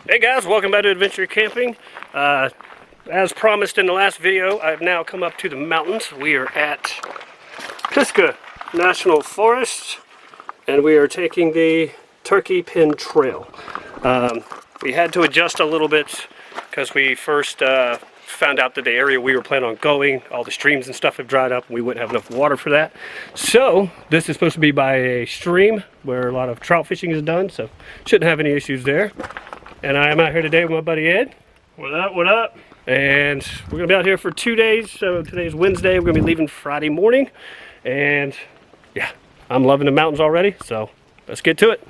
Hey guys, welcome back to Adventure Camping. As promised in the last video, I've now come up to the mountains. We are at Pisgah National Forest, and we are taking the Turkey Pin Trail. We had to adjust a little bit because we first found out that the area we were planning on going, all the streams and stuff have dried up, and we wouldn't have enough water for that. So this is supposed to be by a stream where a lot of trout fishing is done, so shouldn't have any issues there. And I am out here today with my buddy Ed. What up, what up? And we're gonna be out here for 2 days. So today's Wednesday, we're gonna be leaving Friday morning. And yeah, I'm loving the mountains already, so let's get to it.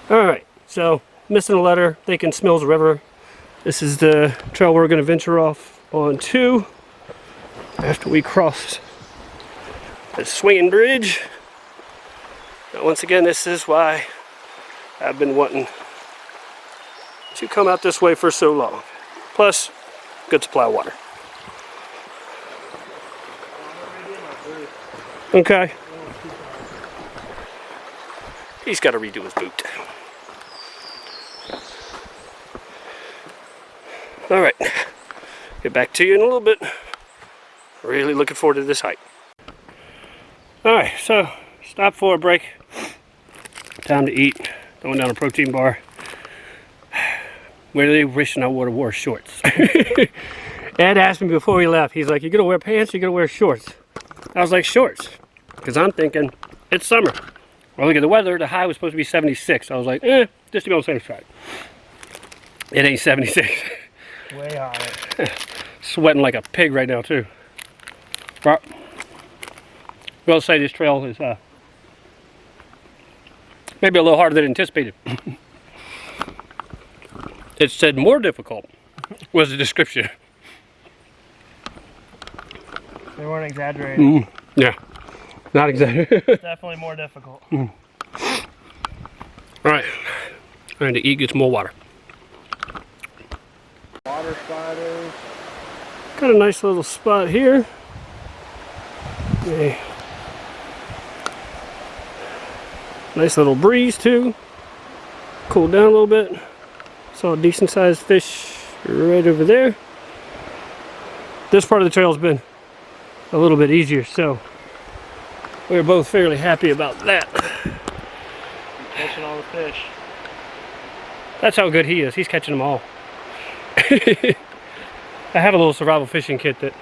All right, so missing a letter, thinking Smells River. This is the trail we're going to venture off onto after we cross the swinging bridge. Now, once again, this is why I've been wanting to come out this way for so long. Plus, good supply of water. Okay. He's got to redo his boot. All right, get back to you in a little bit. Really looking forward to this hike. All right, so stop for a break. Time to eat. Going down a protein bar. Really wishing I would have wore shorts. Ed asked me before we left. He's like, "You gonna wear pants? Or you gonna wear shorts?" I was like, "Shorts," because I'm thinking it's summer. Well, look at the weather. The high was supposed to be 76. I was like, just to be on the safe side. It ain't 76. Way higher. Sweating like a pig right now too. But we'll say this trail is maybe a little harder than anticipated. It said more difficult was the description. They weren't exaggerating. Yeah, not exactly. Definitely more difficult. All right, I need to eat, get some more water. Water spiders. Got a nice little spot here. Okay. Nice little breeze too. Cooled down a little bit. Saw a decent sized fish right over there. This part of the trail has been a little bit easier, so we're both fairly happy about that. Catching all the fish. That's how good he is. He's catching them all. I have a little survival fishing kit that,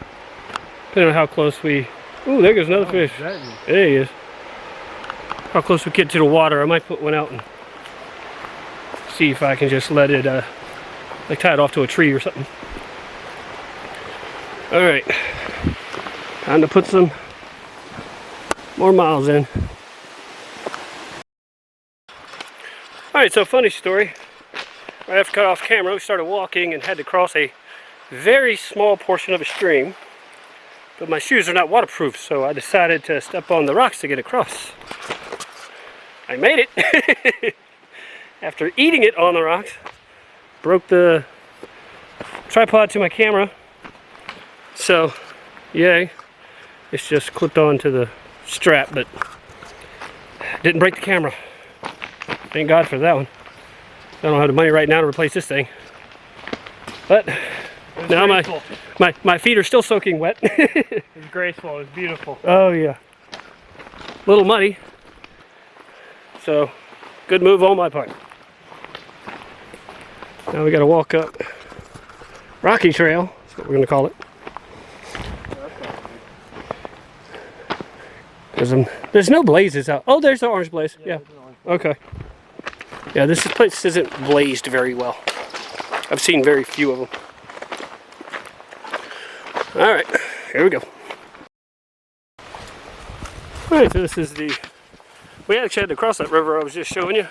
depending on how close we... Ooh, there goes another fish. Exactly. There he is. How close we get to the water, I might put one out and see if I can just let it, like tie it off to a tree or something. Alright. Time to put some more miles in. Alright, so funny story. Right after cut off camera, we started walking and had to cross a very small portion of a stream. But my shoes are not waterproof, so I decided to step on the rocks to get across. I made it! After eating it on the rocks, broke the tripod to my camera. So, yay. It's just clipped onto the strap, but didn't break the camera. Thank God for that one. I don't have the money right now to replace this thing. But now my feet are still soaking wet. It was graceful, it was beautiful. Oh yeah. Little muddy. So, good move on my part. Now we gotta walk up Rocky Trail, that's what we're gonna call it. There's no blazes out. Oh, there's the orange blaze. Yeah. Okay. Yeah, this place isn't blazed very well. I've seen very few of them. Alright, here we go. Alright, so this is the... We actually had to cross that river I was just showing you.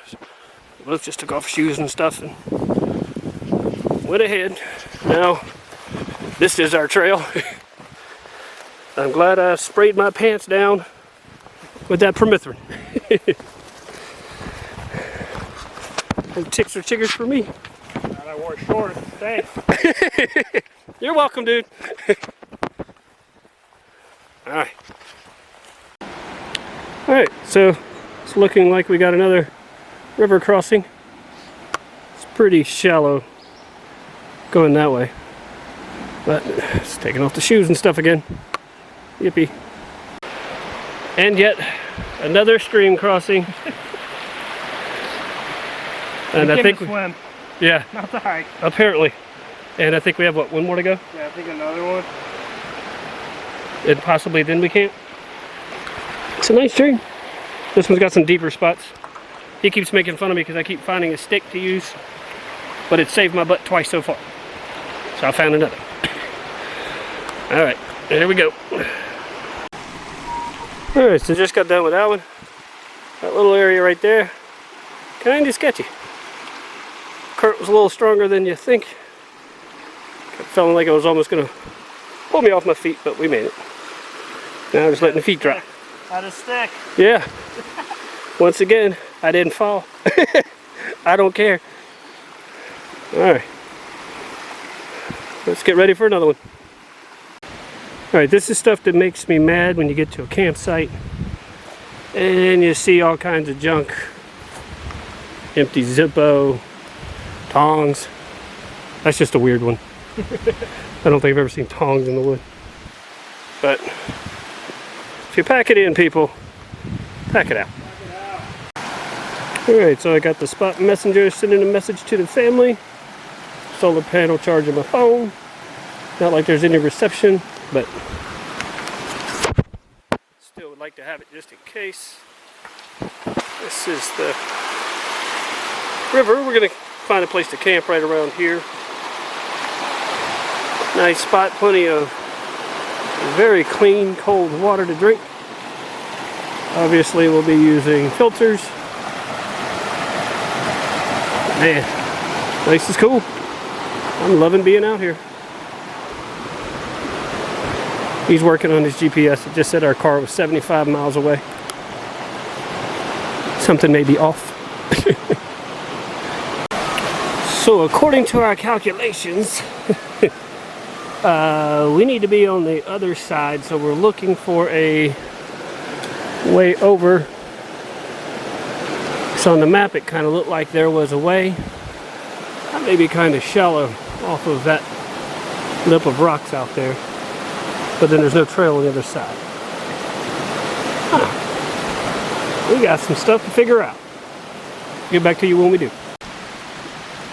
We both just took off shoes and stuff and went ahead. Now, this is our trail. I'm glad I sprayed my pants down with that permethrin. No ticks or chiggers for me. And I wore shorts. Thanks. You're welcome, dude. Alright. Alright, so it's looking like we got another river crossing. It's pretty shallow going that way. But it's taking off the shoes and stuff again. Yippee. And yet another stream crossing. And I think swim. Yeah. Not the hike. Apparently. And I think we have what, one more to go? Yeah, I think another one. And possibly then we can't. It's a nice stream. This one's got some deeper spots. He keeps making fun of me because I keep finding a stick to use, but it saved my butt twice so far. So I found another. Alright, there we go. Alright, so just got done with that one. That little area right there, kind of sketchy. Current was a little stronger than you think. Kept feeling like it was almost going to pull me off my feet, but we made it. Now just letting the feet dry. Had a stick. Yeah. Once again, I didn't fall. I don't care. Alright. Let's get ready for another one. Alright, this is stuff that makes me mad when you get to a campsite and you see all kinds of junk. Empty Zippo, tongs. That's just a weird one. I don't think I've ever seen tongs in the wood. But if you pack it in, people, pack it out. Alright, so I got the Spot Messenger sending a message to the family. Solar panel charging my phone. Not like there's any reception, but still would like to have it just in case. This is the river. We're going to find a place to camp right around here. Nice spot, plenty of very clean, cold water to drink. Obviously, we'll be using filters. Man, place is cool. I'm loving being out here. He's working on his GPS. It just said our car was 75 miles away. Something may be off. So according to our calculations, we need to be on the other side, so we're looking for a way over. So on the map it kind of looked like there was a way. That may be kind of shallow off of that lip of rocks out there, but then there's no trail on the other side. We got some stuff to figure out. Get back to you when we do.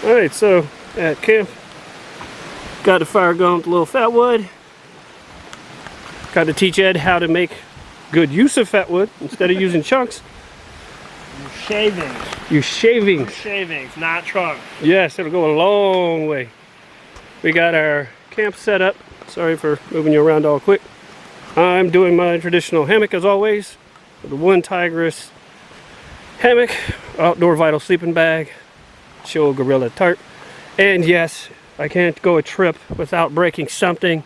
Alright, so at camp, got the fire going with a little fat wood. Got to teach Ed how to make good use of fat wood instead of using chunks. Shavings. Use shavings. Shavings, not trunks. Yes, it'll go a long way. We got our camp set up. Sorry for moving you around all quick. I'm doing my traditional hammock as always. The one Tigris hammock, outdoor vital sleeping bag, Chill Gorilla tarp. And yes, I can't go a trip without breaking something.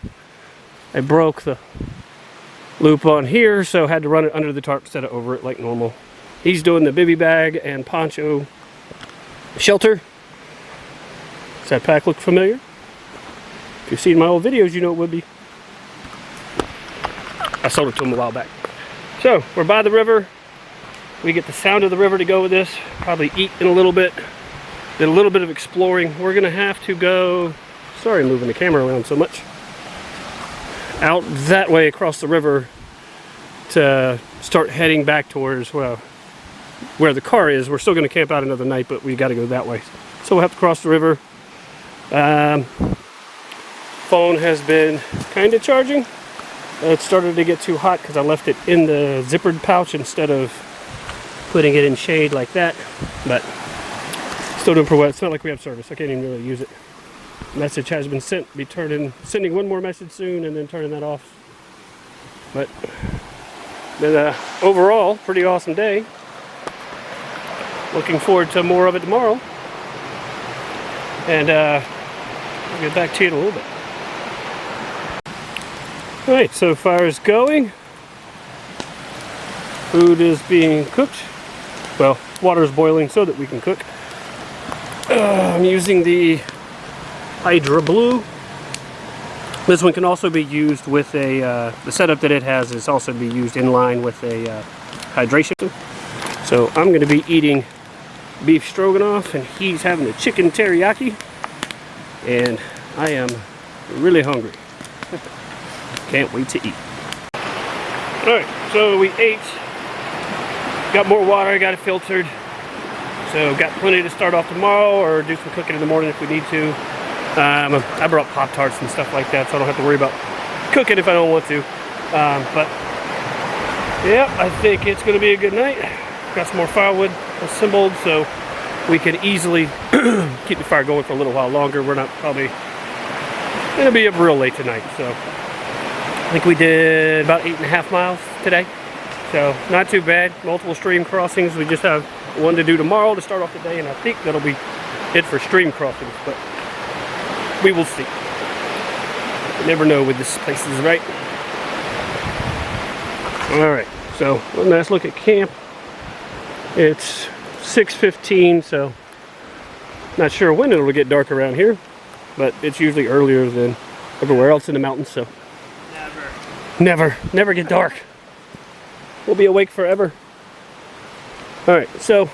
I broke the loop on here, so had to run it under the tarp instead of over it like normal. He's doing the bivy bag and poncho shelter. Does that pack look familiar? If you've seen my old videos, you know it would be. I sold it to him a while back. So, we're by the river. We get the sound of the river to go with this. Probably eat in a little bit. Did a little bit of exploring. We're gonna have to go, sorry moving the camera around so much, out that way across the river to start heading back towards, well, where the car is. We're still gonna camp out another night, but we gotta go that way. So we'll have to cross the river. Phone has been kind of charging. It started to get too hot because I left it in the zippered pouch instead of putting it in shade like that. But still doing pretty well. It's not like we have service. I can't even really use it. Message has been sent. Be sending one more message soon and then turning that off. But overall, pretty awesome day. Looking forward to more of it tomorrow. And I'll get back to you in a little bit. Alright, so fire's going. Food is being cooked. Well, water is boiling so that we can cook. I'm using the Hydra Blue This one can also be used with a, the setup that it has is also be used in line with a hydration. So I'm going to be eating beef stroganoff and he's having a chicken teriyaki. And I am really hungry. Can't wait to eat. Alright, so we ate. Got more water, got it filtered. So got plenty to start off tomorrow or do some cooking in the morning if we need to. I brought Pop-Tarts and stuff like that so I don't have to worry about cooking if I don't want to. But yeah, I think it's going to be a good night. Got some more firewood assembled so we can easily keep the fire going for a little while longer. We're not probably going to be up real late tonight. So I think we did about 8.5 miles today. So not too bad. Multiple stream crossings. We just have one to do tomorrow to start off the day, and I think that'll be it for stream crossings, but we will see. You never know with this places, right? Alright, so one last look at camp. It's 6:15, so not sure when it'll get dark around here, but it's usually earlier than everywhere else in the mountains, so never get dark. We'll be awake forever. Alright, so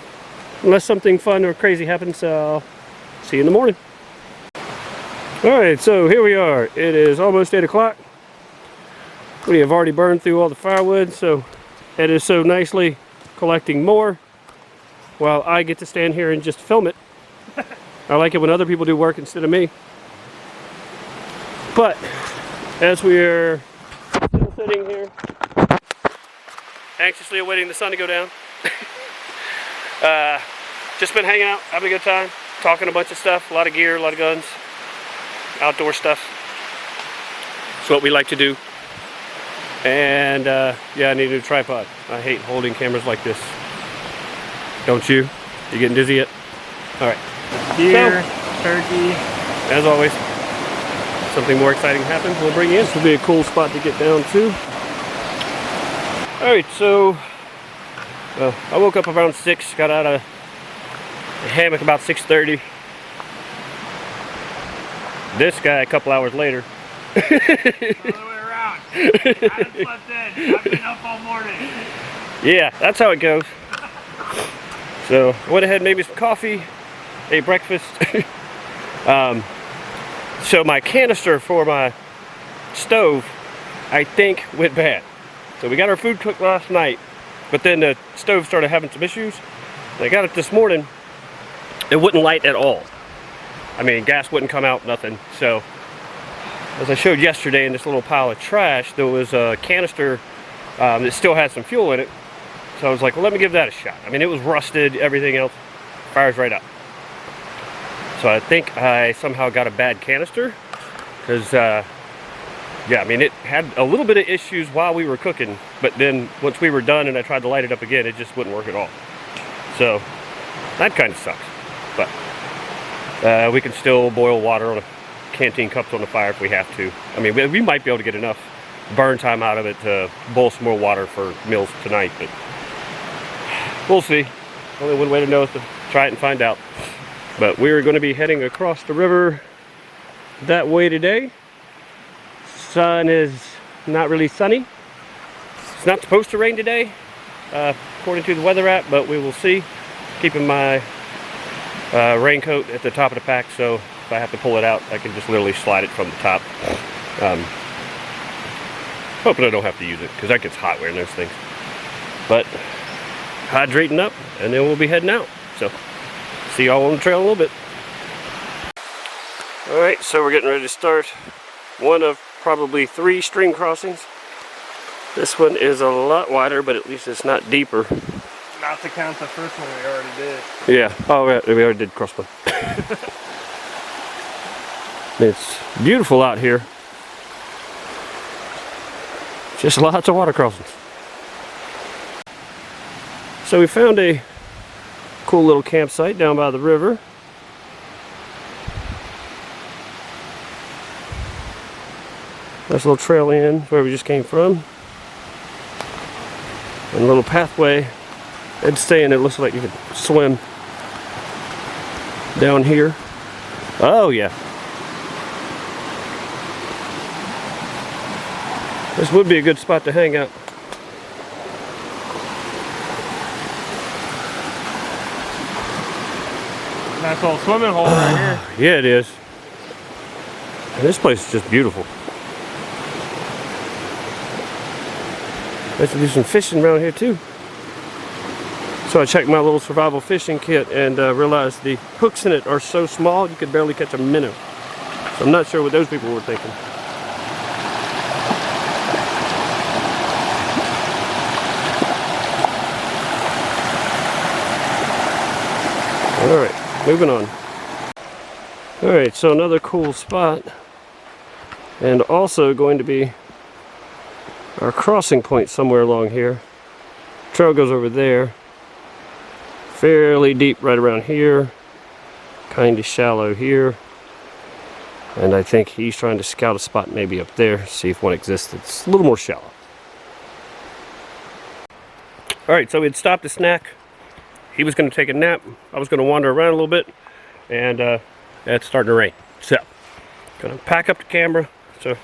unless something fun or crazy happens, I'll see you in the morning. Alright, so here we are. It is almost 8 o'clock. We have already burned through all the firewood, so it is so nicely collecting more while I get to stand here and just film it. I like it when other people do work instead of me. But as we're still sitting here, anxiously awaiting the sun to go down, just been hanging out, having a good time, talking a bunch of stuff, a lot of gear, a lot of guns, outdoor stuff. It's what we like to do. And yeah, I need a new tripod. I hate holding cameras like this. Don't you? You getting dizzy yet? Alright. Deer, turkey. As always, something more exciting happens, we'll bring you in. This will be a cool spot to get down to. Alright, so I woke up around 6, got out of the hammock about 6:30. This guy a couple hours later. Other way around. I haven't slept in. I've been up all morning. Yeah, that's how it goes. So I went ahead and made me some coffee, ate breakfast. So my canister for my stove, I think, went bad. So we got our food cooked last night, but then the stove started having some issues. I got it this morning, it wouldn't light at all. I mean, gas wouldn't come out, nothing. So, as I showed yesterday in this little pile of trash, there was a canister that still had some fuel in it. So I was like, well, let me give that a shot. I mean, it was rusted, everything else, fires right up. So I think I somehow got a bad canister, because, yeah, I mean, it had a little bit of issues while we were cooking, but then once we were done and I tried to light it up again, it just wouldn't work at all. So, that kind of sucks. But we can still boil water on a canteen cups on the fire if we have to. I mean, we might be able to get enough burn time out of it to boil some more water for meals tonight, but we'll see. Only one way to know is to try it and find out. But we're going to be heading across the river that way today. Sun is not really sunny. It's not supposed to rain today, according to the weather app, but we will see. Keeping my raincoat at the top of the pack, so if I have to pull it out, I can just literally slide it from the top. Hoping I don't have to use it, because that gets hot wearing those things. But hydrating up, and then we'll be heading out. So see y'all on the trail in a little bit. Alright, so we're getting ready to start one of probably 3 stream crossings. This one is a lot wider, but at least it's not deeper. Not to count the first one we already did. Yeah, oh yeah, we already did cross one. It's beautiful out here. Just lots of water crossings. So we found a cool little campsite down by the river. Nice little trail in where we just came from. And a little pathway. It's saying it looks like you could swim down here. Oh yeah. This would be a good spot to hang out. Nice little swimming hole right here. Yeah, it is. And this place is just beautiful. I should do some fishing around here too. So I checked my little survival fishing kit and realized the hooks in it are so small you could barely catch a minnow. So I'm not sure what those people were thinking. Alright, moving on. Alright, so another cool spot, and also going to be our crossing point somewhere along here. Trail goes over there, fairly deep right around here, kind of shallow here, and I think he's trying to scout a spot maybe up there, see if one exists. It's a little more shallow. Alright, so we'd stopped to snack. He was going to take a nap. I was going to wander around a little bit, and it's starting to rain. So, going to pack up the camera. So,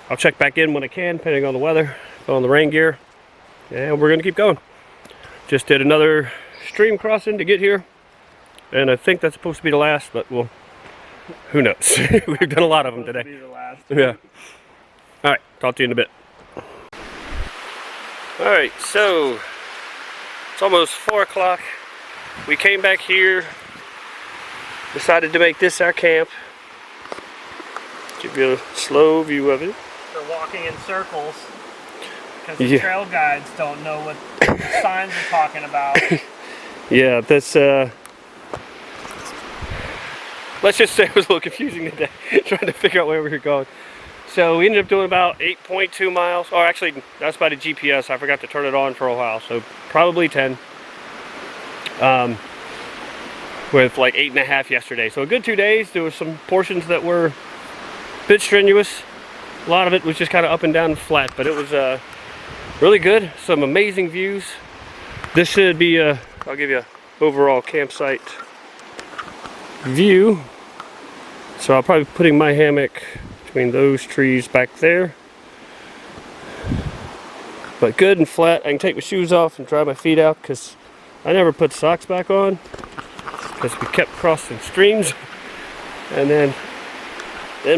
I'll check back in when I can, depending on the weather, on the rain gear, and we're going to keep going. Just did another stream crossing to get here, and I think that's supposed to be the last, but well, who knows? We've done a lot of them today. Be the last. Yeah. All right, talk to you in a bit. All right, so it's almost 4 o'clock. We came back here, decided to make this our camp. Give you a slow view of it. They're walking in circles because the Yeah. trail guides don't know what the signs are talking about. Yeah, this, let's just say it was a little confusing today, trying to figure out where we were going. So we ended up doing about 8.2 miles, or actually, that's by the GPS. I forgot to turn it on for a while, so probably 10. With like 8.5 yesterday. So a good 2 days. There were some portions that were a bit strenuous. A lot of it was just kind of up and down and flat, but it was really good. Some amazing views. This should be I'll give you an overall campsite view. So I'll probably be putting my hammock between those trees back there. But good and flat. I can take my shoes off and dry my feet out because I never put socks back on because we kept crossing streams, and then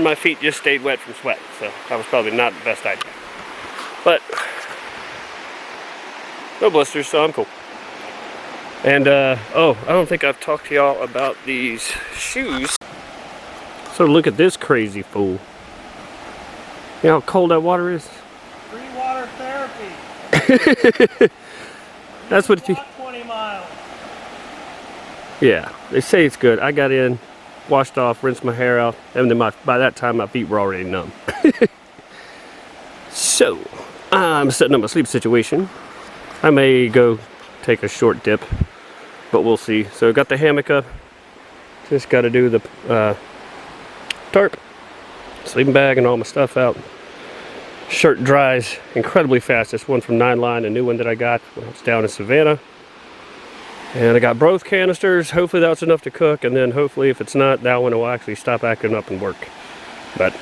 my feet just stayed wet from sweat, so that was probably not the best idea. But no blisters, so I'm cool. And oh, I don't think I've talked to y'all about these shoes. So look at this crazy fool. You know how cold that water is? Free water therapy. That's what you... Walk 20 miles. Yeah, they say it's good. I got in, washed off, rinsed my hair out, and then by that time my feet were already numb. So, I'm setting up my sleep situation. I may go take a short dip, but we'll see. So, got the hammock up. Just got to do the tarp, sleeping bag, and all my stuff out. Shirt dries incredibly fast. This one from 9 Line, a new one that I got when I was down in Savannah. And I got both canisters. Hopefully that's enough to cook, and then hopefully if it's not, that one will actually stop acting up and work. But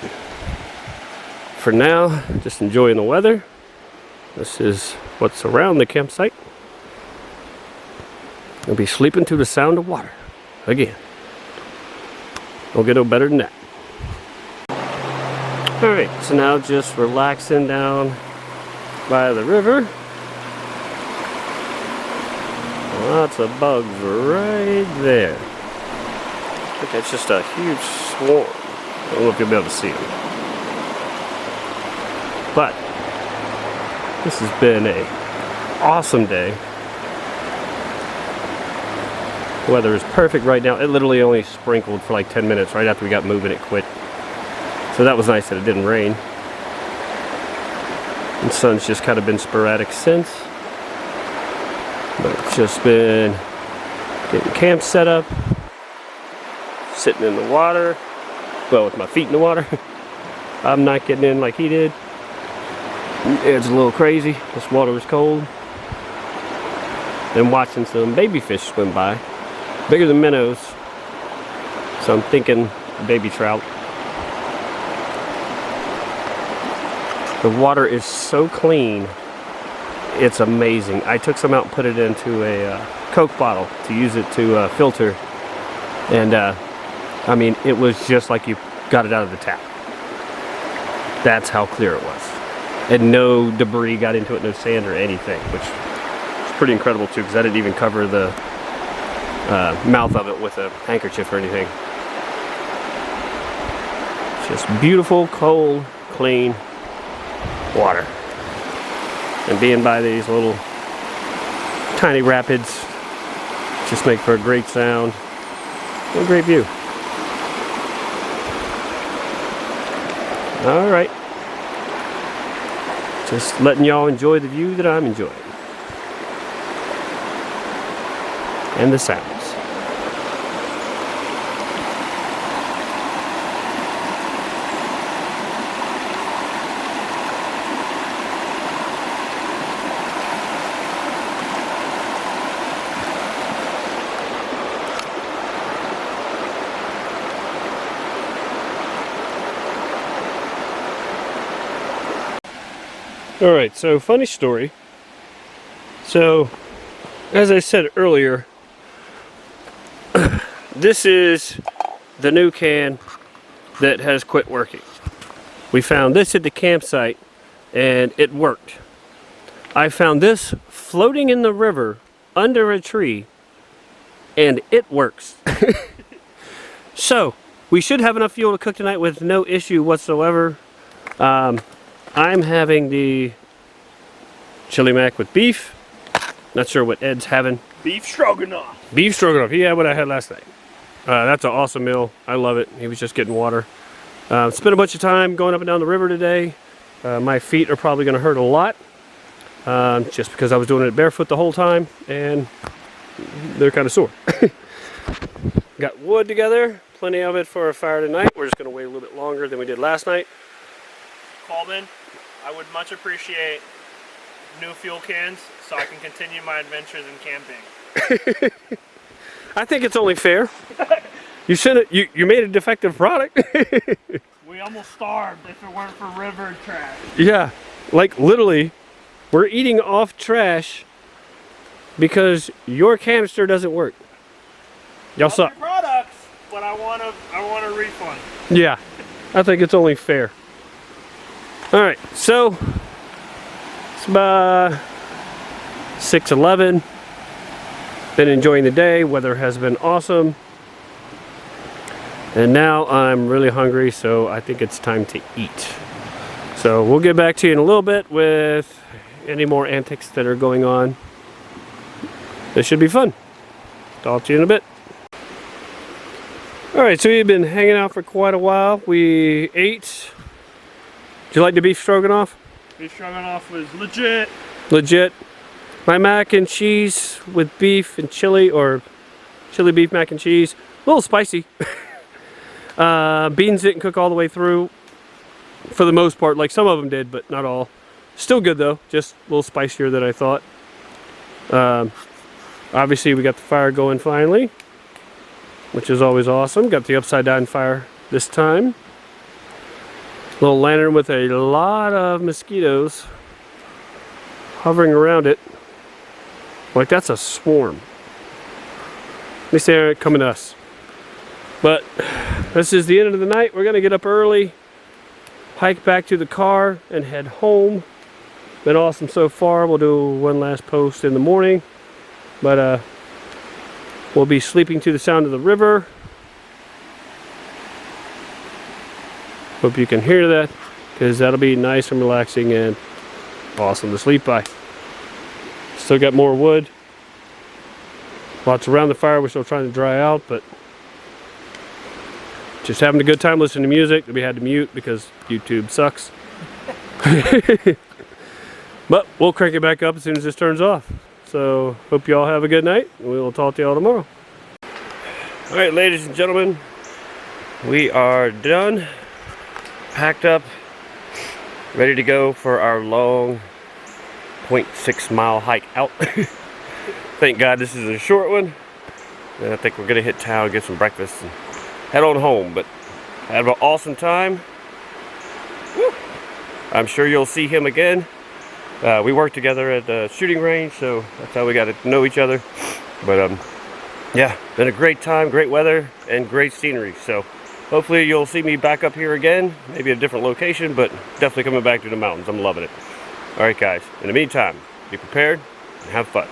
for now, just enjoying the weather. This is what's around the campsite. I'll be sleeping to the sound of water again. Won't get no better than that. Alright, so now just relaxing down by the river. Lots of bugs right there. I think that's just a huge swarm. I don't know if you'll be able to see them. But this has been an awesome day. The weather is perfect right now. It literally only sprinkled for like 10 minutes right after we got moving. It quit. So that was nice that it didn't rain. And the sun's just kind of been sporadic since. But it's just been getting camp set up, sitting in the water, well, with my feet in the water. I'm not getting in like he did. It's a little crazy. This water was cold. Then watching some baby fish swim by, bigger than minnows. So I'm thinking baby trout. The water is so clean, it's amazing. I took some out and put it into a Coke bottle to use it to filter, and I mean, it was just like you got it out of the tap. That's how clear it was. And no debris got into it, no sand or anything, which is pretty incredible too, because I didn't even cover the mouth of it with a handkerchief or anything. Just beautiful, cold, clean water. And being by these little tiny rapids just make for a great sound and a great view. All right. Just letting y'all enjoy the view that I'm enjoying. And the sounds. Alright, so funny story. So, as I said earlier, this is the new can that has quit working. We found this at the campsite and it worked. I found this floating in the river under a tree and it works. So, we should have enough fuel to cook tonight with no issue whatsoever. I'm having the chili mac with beef. Not sure what Ed's having. Beef stroganoff. Beef stroganoff. He had what I had last night. That's an awesome meal. I love it. He was just getting water. Spent a bunch of time going up and down the river today. My feet are probably going to hurt a lot. Just because I was doing it barefoot the whole time. And they're kind of sore. Got wood together. Plenty of it for a fire tonight. We're just going to wait a little bit longer than we did last night. Coleman, I would much appreciate new fuel cans so I can continue my adventures in camping. I think it's only fair. You sent it. You made a defective product. We almost starved if it weren't for river trash. Yeah, like literally, we're eating off trash because your canister doesn't work. Y'all suck. Products, but I want a refund. Yeah, I think it's only fair. All right, so it's about 6:11. Been enjoying the day. Weather has been awesome. And now I'm really hungry, so I think it's time to eat. So we'll get back to you in a little bit with any more antics that are going on. This should be fun. Talk to you in a bit. All right, so we've been hanging out for quite a while. We ate. Did you like the beef stroganoff? Beef stroganoff was legit. Legit. My mac and cheese with beef and chili, or chili beef mac and cheese. A little spicy. Beans didn't cook all the way through for the most part. Like some of them did, but not all. Still good though, just a little spicier than I thought. Obviously we got the fire going finally, which is always awesome. Got the upside down fire this time. Little lantern with a lot of mosquitoes hovering around it. Like that's a swarm. At least they aren't coming to us. But this is the end of the night. We're gonna get up early, hike back to the car, and head home. Been awesome so far. We'll do one last post in the morning, but we'll be sleeping to the sound of the river. Hope you can hear that, because that'll be nice and relaxing and awesome to sleep by. Still got more wood. Lots around the fire. We're still trying to dry out, but just having a good time listening to music that we had to mute because YouTube sucks. But we'll crank it back up as soon as this turns off. So hope you all have a good night, and we will talk to you all tomorrow. All right, ladies and gentlemen, we are done, packed up, ready to go for our long 0.6 mile hike out. Thank God this is a short one. And I think we're gonna hit town, get some breakfast, and head on home. But had an awesome time. Woo. I'm sure you'll see him again. We work together at the shooting range, so that's how we got to know each other. But yeah, been a great time, great weather, and great scenery. So hopefully you'll see me back up here again, maybe a different location, but definitely coming back to the mountains. I'm loving it. All right, guys. In the meantime, be prepared and have fun.